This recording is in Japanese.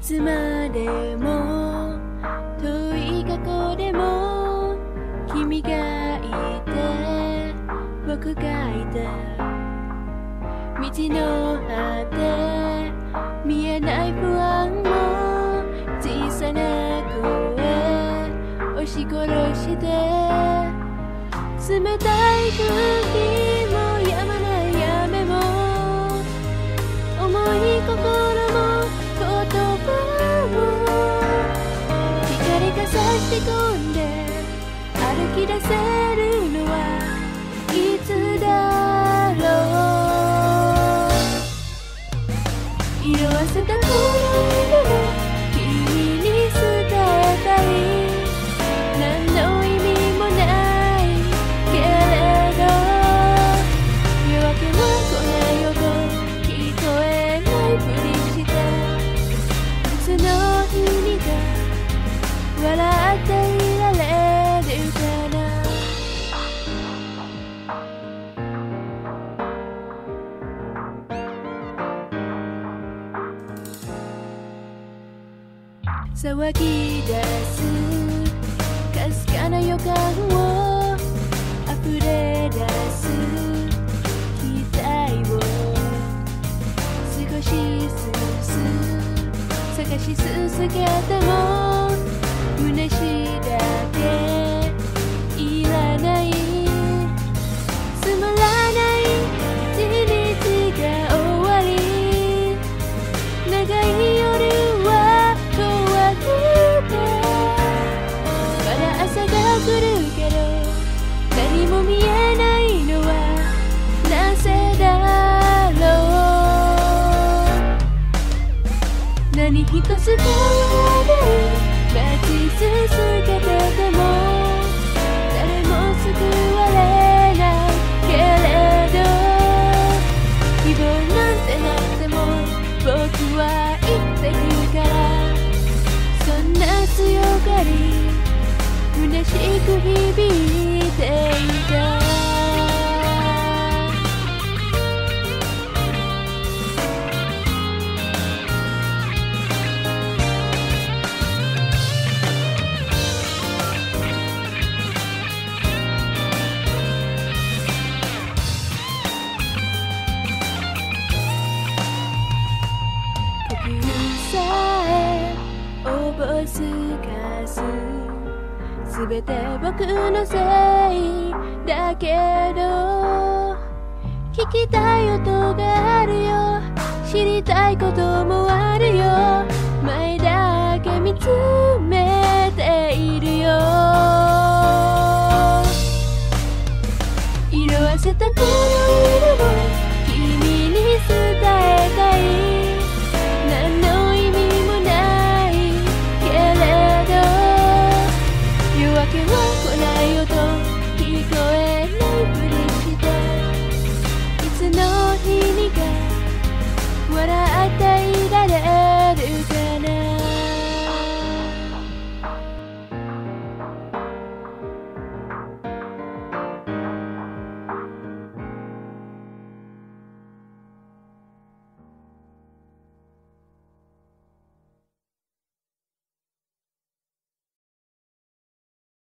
つまでも遠い過去でも君がいて僕がいて道の果て見えない不安も小さな声押し殺して冷たい空気も止まない雨も重い心も言葉も光が差し込んで歩き出せるのはいつだろう色あせたこの色も君に伝えたい何の意味もないけれど夜明けは来ないよと聞こえないふりしていつの日にか笑っていられるかな騒ぎ出すかすかな予感を溢れ出す期待を少しずつ探し続けても虚しだけいらないつまらない一日が終わり長い夜は怖くてまだ朝が来るけど何も見えないのはなぜだろう何一つ変わらない待ち続けてても誰も救われないけれど希望なんてなくても僕は生きているからそんな強がり虚しく響いていたおぼすかすすべて僕のせいだけど聞きたい音があるよ知りたいこともあるよ前だけ見つめ